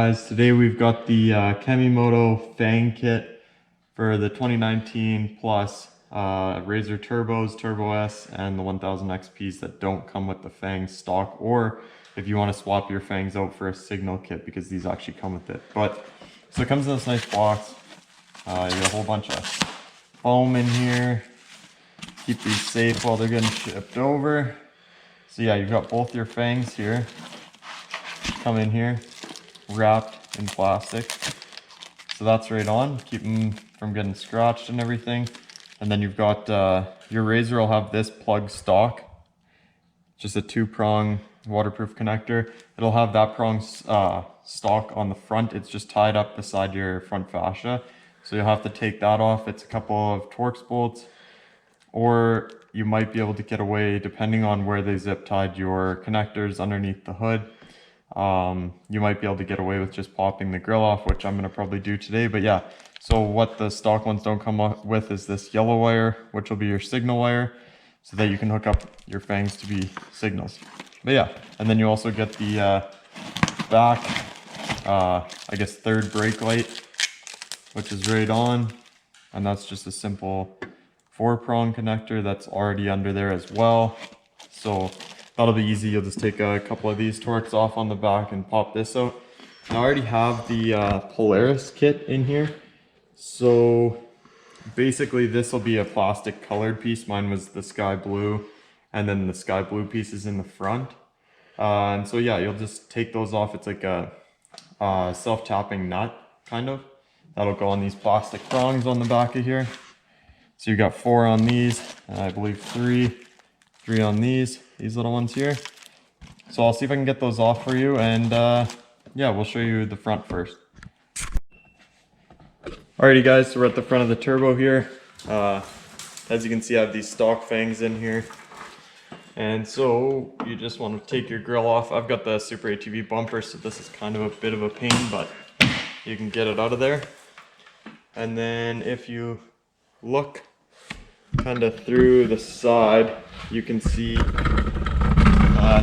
guys, today we've got the Kemimoto Fang kit for the 2019 plus Razor Turbos, Turbo S, and the 1000 XPs that don't come with the Fang stock, or if you want to swap your Fangs out for a Signal kit, because these actually come with it. But so it comes in this nice box. You got a whole bunch of foam in here. Keep these safe while they're getting shipped over. So yeah, you've got both your Fangs here. Come in here, wrapped in plastic. So that's right on, keep them from getting scratched and everything. And then you've got, your Razor will have this plug stock, just a 2-prong waterproof connector. It'll have that prong stock on the front. It's just tied up beside your front fascia. So you'll have to take that off. It's a couple of Torx bolts, or you might be able to get away, depending on where they zip tied your connectors underneath the hood. You might be able to get away with just popping the grill off, which I'm going to probably do today. But yeah, so what the stock ones don't come up with is this yellow wire, which will be your signal wire, so that you can hook up your Fangs to be signals. But yeah, and then you also get the back, I guess, third brake light, which is right on, and that's just a simple 4-prong connector that's already under there as well. So that'll be easy. You'll just take a couple of these Torx off on the back and pop this out. I already have the Polaris kit in here. So basically this will be a plastic colored piece. Mine was the sky blue, and then the sky blue piece is in the front. And so yeah, you'll just take those off. It's like a self-tapping nut, kind of. That'll go on these plastic prongs on the back of here. So you got 4 on these, and I believe 3 on these little ones here. So I'll see if I can get those off for you, and yeah, we'll show you the front first. Alrighty guys, so we're at the front of the turbo here. As you can see, I have these stock Fangs in here. And so you just want to take your grill off. I've got the Super ATV bumper, so this is kind of a bit of a pain, but you can get it out of there. And then if you look kind of through the side, you can see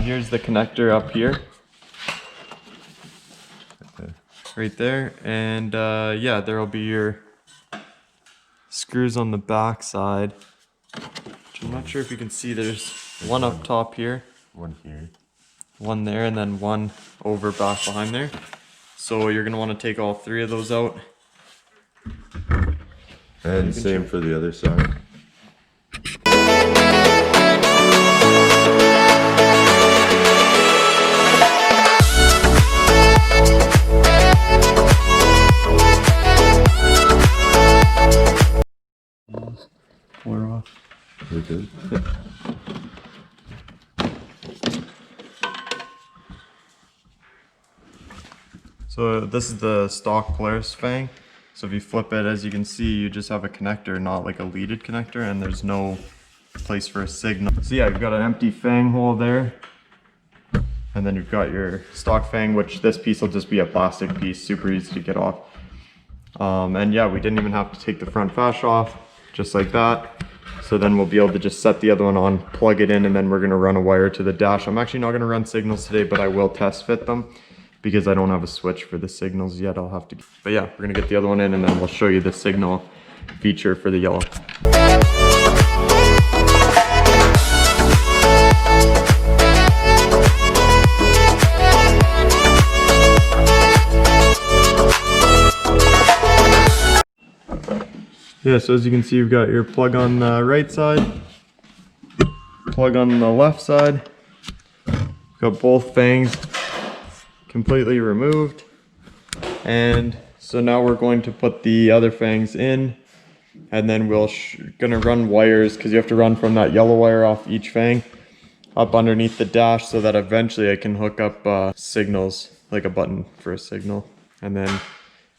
here's the connector up here, right there, and yeah, there will be your screws on the back side, which I'm not sure if you can see. There's one up top here, one here, one there, and then one over back behind there. So you're going to want to take all 3 of those out. And same for the other side. We're off. We're good. So this is the stock Polaris Fang. So if you flip it, as you can see, you just have a connector, not like a leaded connector, and there's no place for a signal. So yeah, you've got an empty Fang hole there. And then you've got your stock Fang, which this piece will just be a plastic piece, super easy to get off. And yeah, we didn't even have to take the front fascia off, just like that. So then we'll be able to just set the other one on, plug it in, and then we're gonna run a wire to the dash. I'm actually not gonna run signals today, but I will test fit them, because I don't have a switch for the signals yet. I'll have to, but yeah, we're gonna get the other one in, and then we'll show you the signal feature for the yellow. Yeah, so as you can see, you've got your plug on the right side, plug on the left side. Got both Fangs completely removed, and so now we're going to put the other Fangs in, and then we're gonna run wires, because you have to run from that yellow wire off each Fang up underneath the dash, so that eventually I can hook up signals, like a button for a signal, and then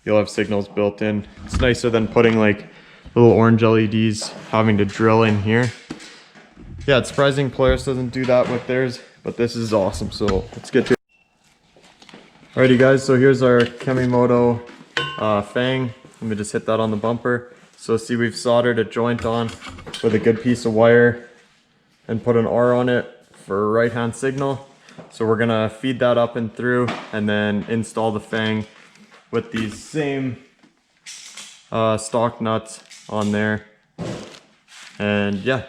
you'll have signals built in. It's nicer than putting like little orange LEDs having to drill in here. Yeah, it's surprising Polaris doesn't do that with theirs, but this is awesome. So let's get to it. Alrighty guys, so here's our Kemimoto Fang. Let me just hit that on the bumper. So see, we've soldered a joint on with a good piece of wire and put an R on it for right hand signal. So we're gonna feed that up and through and then install the Fang with these same stock nuts on there. And yeah.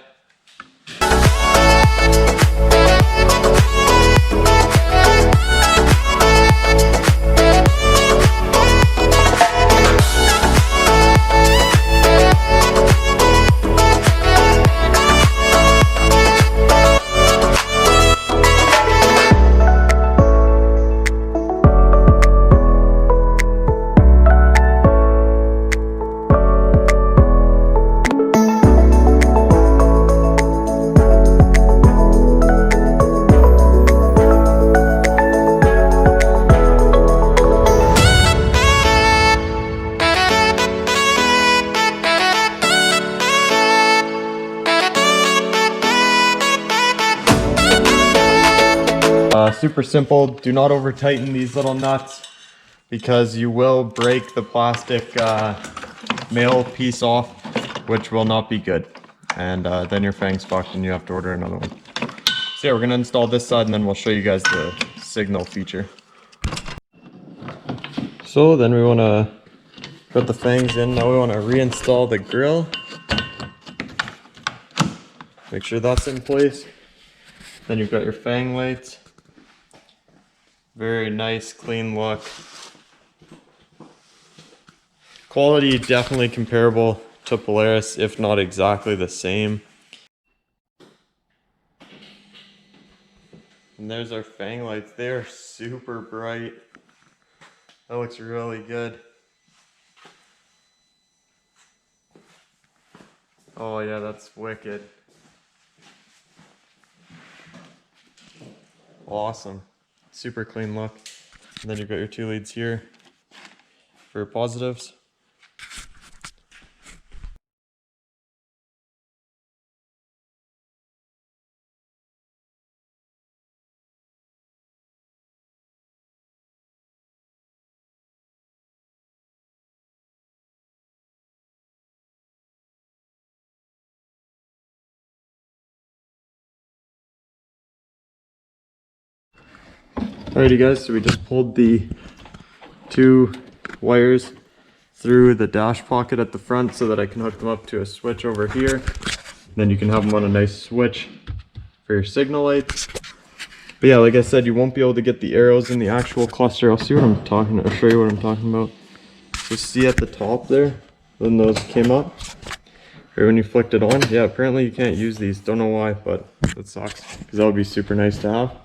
Super simple. Do not over tighten these little nuts because you will break the plastic male piece off, which will not be good. And then your Fang's fucked and you have to order another one. So yeah, we're gonna install this side and then we'll show you guys the signal feature. So then we wanna put the Fangs in. Now we wanna reinstall the grill. Make sure that's in place. Then you've got your Fang lights. Very nice, clean look. Quality definitely comparable to Polaris, if not exactly the same. And there's our Fang lights. They are super bright. That looks really good. Oh yeah, that's wicked. Awesome. Super clean look. And then you've got your 2 leads here for positives. Alrighty guys, so we just pulled the 2 wires through the dash pocket at the front so that I can hook them up to a switch over here. Then you can have them on a nice switch for your signal lights. But yeah, like I said, you won't be able to get the arrows in the actual cluster. I'll see what I'm talking about, or show you what I'm talking about. So see at the top there, when those came up, or when you flicked it on, yeah, apparently you can't use these. Don't know why, but that sucks, because that would be super nice to have.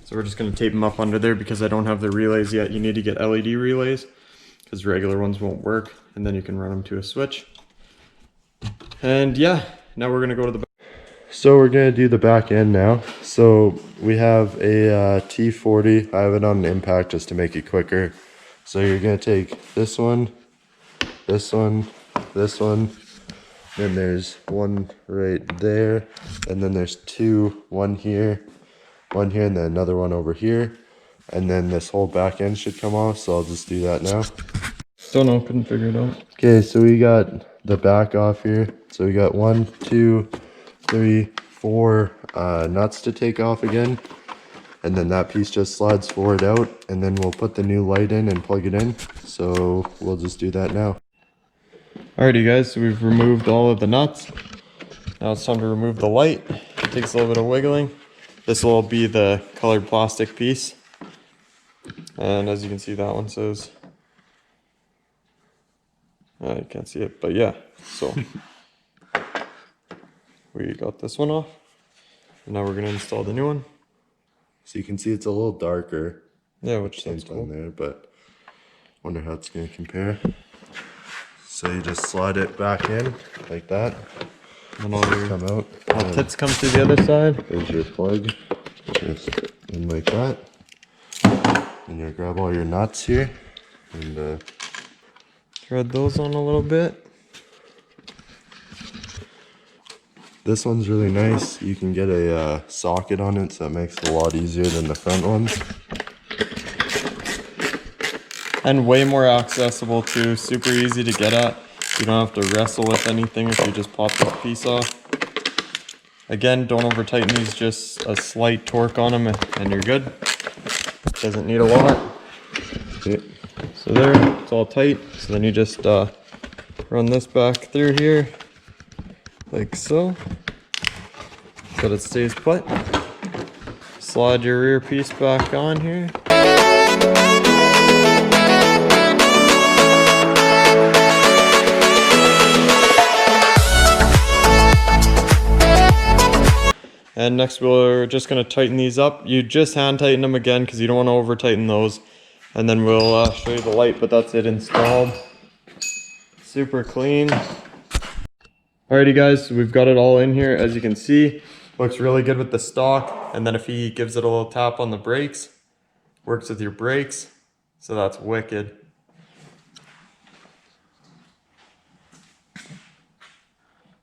So we're just going to tape them up under there because I don't have the relays yet. You need to get LED relays because regular ones won't work, and then you can run them to a switch. And yeah, now we're going to go to the back. So we're going to do the back end now. So we have a T40. I have it on impact just to make it quicker. So you're going to take this one, this one, this one. Then there's one right there. And then there's 2, one here, and then another one over here. And then this whole back end should come off. So I'll just do that now. Still no, couldn't figure it out. Okay, so we got the back off here. So we got 1, 2, 3, 4 nuts to take off again, and then that piece just slides forward out, and then we'll put the new light in and plug it in. So we'll just do that now. Alrighty guys, so we've removed all of the nuts. Now it's time to remove the light. It takes a little bit of wiggling. This will be the colored plastic piece, and as you can see, that one says, you can't see it, but yeah, so we got this one off, and now we're going to install the new one. So you can see it's a little darker. Yeah, which sounds on cool. there, but wonder how it's going to compare. So you just slide it back in like that. And all your come out. all tits come through the other side. There's your plug. Just in like that. And you grab all your nuts here and Thread those on a little bit. this one's really nice. You can get a socket on it, so it makes it a lot easier than the front ones. And way more accessible too. Super easy to get at. You don't have to wrestle with anything if you just pop this piece off. Again, don't over tighten these, just a slight torque on them and you're good. Doesn't need a lot. So there, it's all tight. So then you just run this back through here, like so that it stays put. Slide your rear piece back on here. And next we're just going to tighten these up. You just hand tighten them again because you don't want to over tighten those. And then we'll show you the light, but that's it installed. Super clean. Alrighty guys, we've got it all in here. As you can see, looks really good with the stock. And then if he gives it a little tap on the brakes, works with your brakes. So that's wicked.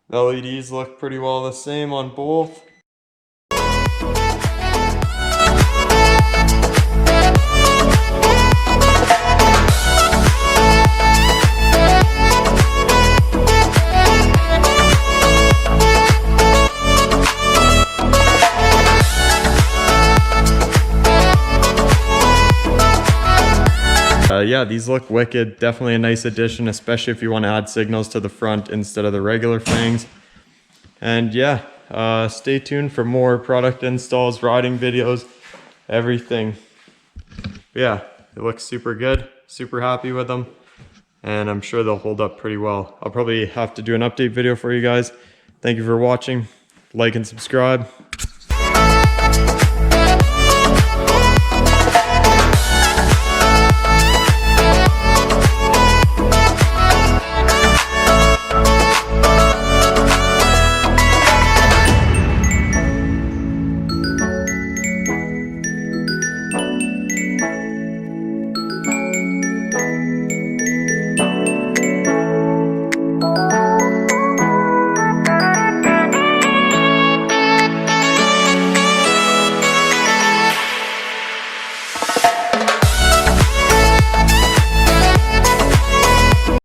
The LEDs look pretty well the same on both. Yeah, these look wicked. Definitely a nice addition, especially if you want to add signals to the front instead of the regular Fangs. And yeah, stay tuned for more product installs, riding videos, everything. But yeah, it looks super good. Super happy with them. And I'm sure they'll hold up pretty well. I'll probably have to do an update video for you guys. Thank you for watching. Like and subscribe.